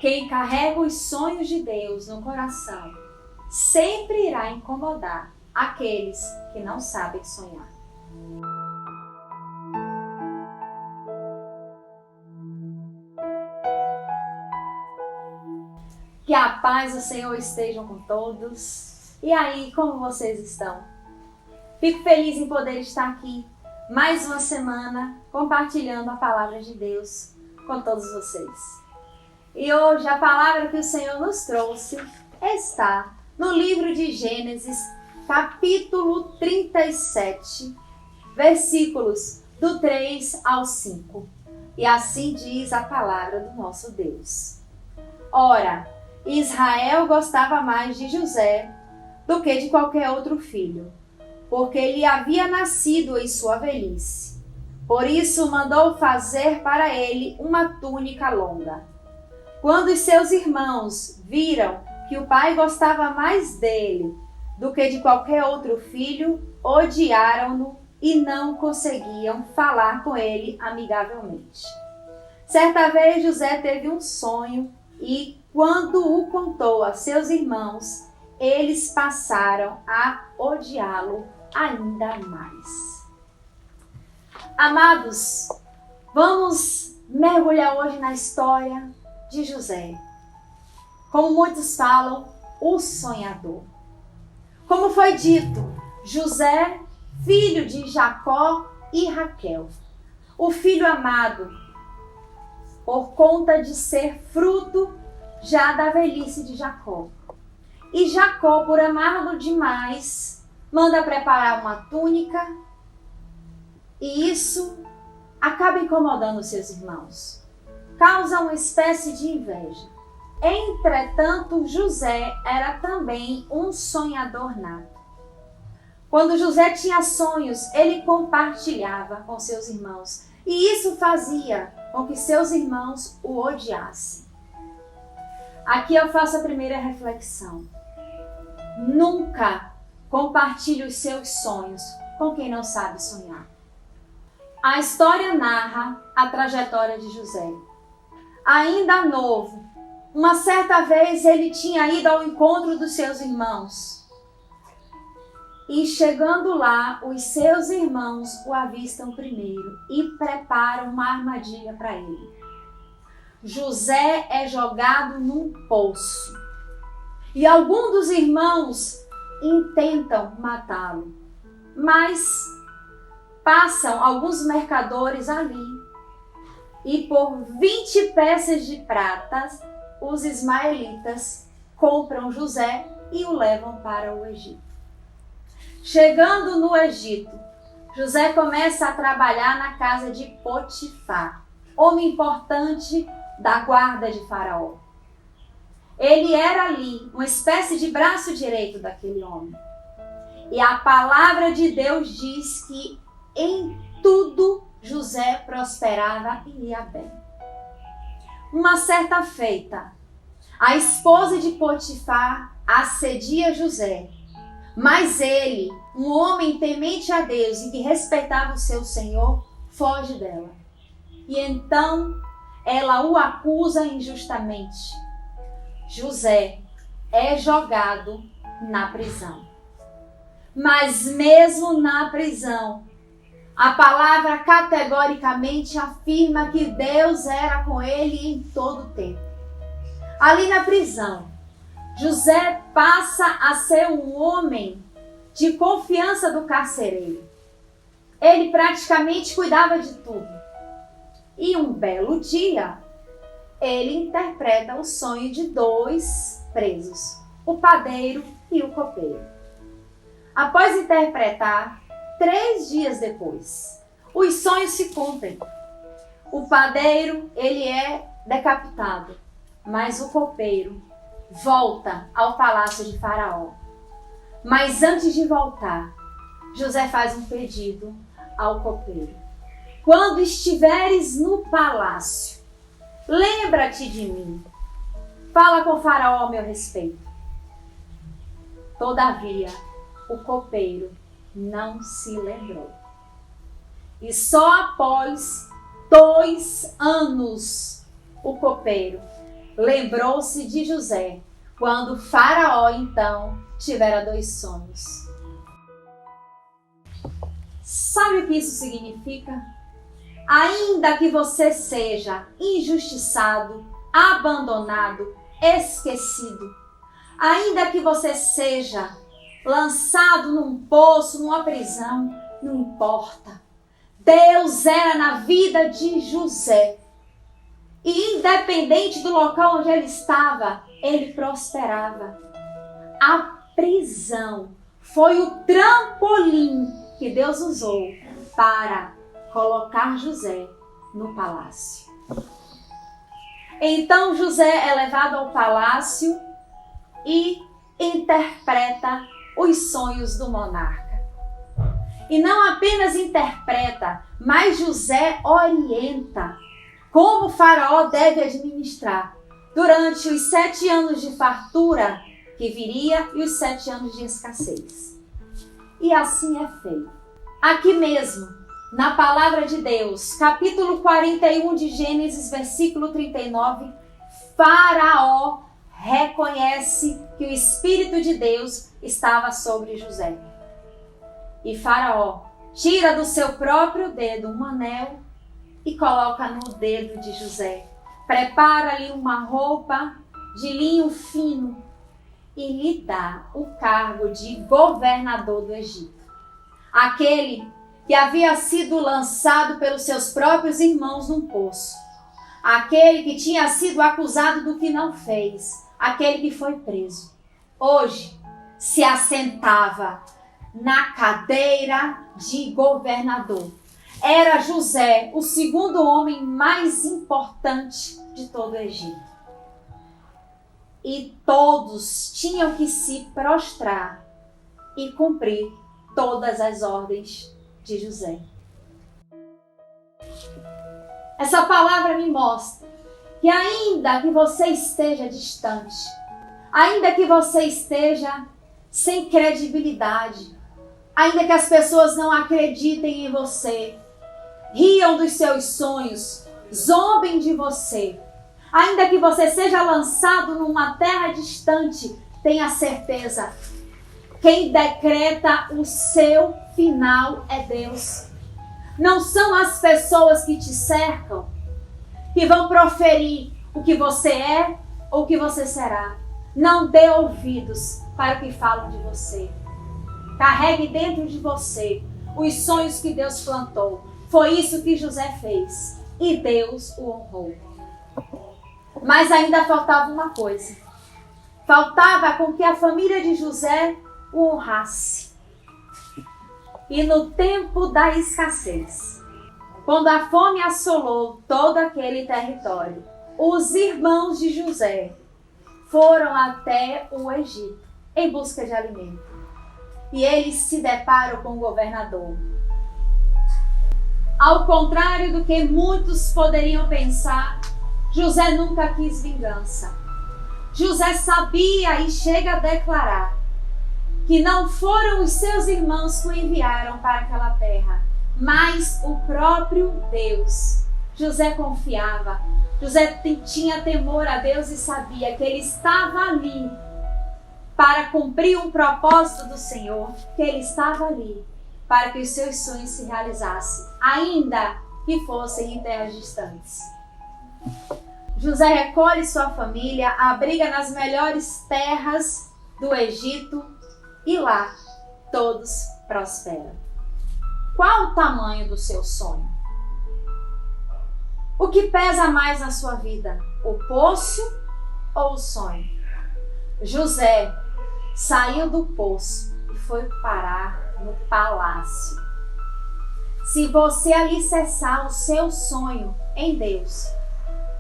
Quem carrega os sonhos de Deus no coração sempre irá incomodar aqueles que não sabem sonhar. Que a paz do Senhor esteja com todos. E aí, como vocês estão? Fico feliz em poder estar aqui mais uma semana compartilhando a palavra de Deus com todos vocês. E hoje a palavra que o Senhor nos trouxe está no livro de Gênesis, capítulo 37, versículos do 3 ao 5. E assim diz a palavra do nosso Deus. Ora, Israel gostava mais de José do que de qualquer outro filho, porque ele havia nascido em sua velhice. Por isso mandou fazer para ele uma túnica longa. Quando os seus irmãos viram que o pai gostava mais dele do que de qualquer outro filho, odiaram-no e não conseguiam falar com ele amigavelmente. Certa vez José teve um sonho e, quando o contou a seus irmãos, eles passaram a odiá-lo ainda mais. Amados, vamos mergulhar hoje na história de José. Como muitos falam, o sonhador. Como foi dito, José, filho de Jacó e Raquel, o filho amado, por conta de ser fruto já da velhice de Jacó. E Jacó, por amá-lo demais, manda preparar uma túnica e isso acaba incomodando seus irmãos. Causa uma espécie de inveja. Entretanto, José era também um sonhador nato. Quando José tinha sonhos, ele compartilhava com seus irmãos. E isso fazia com que seus irmãos o odiassem. Aqui eu faço a primeira reflexão. Nunca compartilhe os seus sonhos com quem não sabe sonhar. A história narra a trajetória de José. Ainda novo, uma certa vez ele tinha ido ao encontro dos seus irmãos. E chegando lá, os seus irmãos o avistam primeiro e preparam uma armadilha para ele. José é jogado num poço. E alguns dos irmãos intentam matá-lo. Mas passam alguns mercadores ali. E por 20 peças de prata, os ismaelitas compram José e o levam para o Egito. Chegando no Egito, José começa a trabalhar na casa de Potifar, homem importante da guarda de Faraó. Ele era ali uma espécie de braço direito daquele homem. E a palavra de Deus diz que em tudo José prosperava e ia bem. Uma certa feita, a esposa de Potifar assedia José, mas ele, um homem temente a Deus e que respeitava o seu senhor, foge dela. E então ela o acusa injustamente. José é jogado na prisão. Mas mesmo na prisão, a palavra categoricamente afirma que Deus era com ele em todo o tempo. Ali na prisão, José passa a ser um homem de confiança do carcereiro. Ele praticamente cuidava de tudo. E um belo dia, ele interpreta o sonho de dois presos, o padeiro e o copeiro. Após interpretar, 3 dias depois, os sonhos se cumprem. O padeiro, ele é decapitado, mas o copeiro volta ao palácio de Faraó. Mas antes de voltar, José faz um pedido ao copeiro. Quando estiveres no palácio, lembra-te de mim. Fala com Faraó a meu respeito. Todavia, o copeiro não se lembrou. E só após 2 anos, o copeiro lembrou-se de José, quando Faraó então tivera 2 sonhos. Sabe o que isso significa? Ainda que você seja injustiçado, abandonado, esquecido, ainda que você seja lançado num poço, numa prisão, não importa. Deus era na vida de José. E independente do local onde ele estava, ele prosperava. A prisão foi o trampolim que Deus usou para colocar José no palácio. Então José é levado ao palácio e interpreta os sonhos do monarca. E não apenas interpreta, mas José orienta como o Faraó deve administrar durante os 7 anos de fartura que viria e os 7 anos de escassez. E assim é feito. Aqui mesmo, na palavra de Deus, capítulo 41 de Gênesis, versículo 39, Faraó reconhece que o Espírito de Deus estava sobre José. E Faraó tira do seu próprio dedo um anel e coloca no dedo de José. Prepara-lhe uma roupa de linho fino e lhe dá o cargo de governador do Egito. Aquele que havia sido lançado pelos seus próprios irmãos num poço. Aquele que tinha sido acusado do que não fez. Aquele que foi preso. Hoje se assentava na cadeira de governador. Era José, o segundo homem mais importante de todo o Egito. E todos tinham que se prostrar e cumprir todas as ordens de José. Essa palavra me mostra que ainda que você esteja distante, ainda que você esteja sem credibilidade, ainda que as pessoas não acreditem em você, riam dos seus sonhos, zombem de você, ainda que você seja lançado numa terra distante, tenha certeza, quem decreta o seu final é Deus. Não são as pessoas que te cercam que vão proferir o que você é ou o que você será. Não dê ouvidos para o que falam de você. Carregue dentro de você os sonhos que Deus plantou. Foi isso que José fez e Deus o honrou. Mas ainda faltava uma coisa. Faltava com que a família de José o honrasse. E no tempo da escassez, quando a fome assolou todo aquele território, os irmãos de José foram até o Egito em busca de alimento. E eles se deparam com o governador. Ao contrário do que muitos poderiam pensar, José nunca quis vingança. José sabia e chega a declarar que não foram os seus irmãos que o enviaram para aquela terra, mas o próprio Deus. José confiava, José tinha temor a Deus e sabia que ele estava ali para cumprir um propósito do Senhor, que ele estava ali para que os seus sonhos se realizassem, ainda que fossem em terras distantes. José recolhe sua família, abriga nas melhores terras do Egito e lá todos prosperam. Qual o tamanho do seu sonho? O que pesa mais na sua vida? O poço ou o sonho? José saiu do poço e foi parar no palácio. Se você alicerçar o seu sonho em Deus,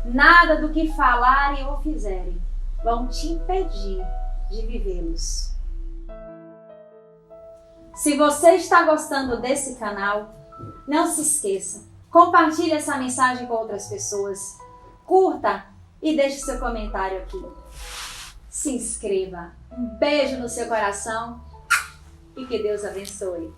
nada do que falarem ou fizerem vão te impedir de vivê-los. Se você está gostando desse canal, não se esqueça, compartilhe essa mensagem com outras pessoas, curta e deixe seu comentário aqui. Se inscreva. Um beijo no seu coração e que Deus abençoe.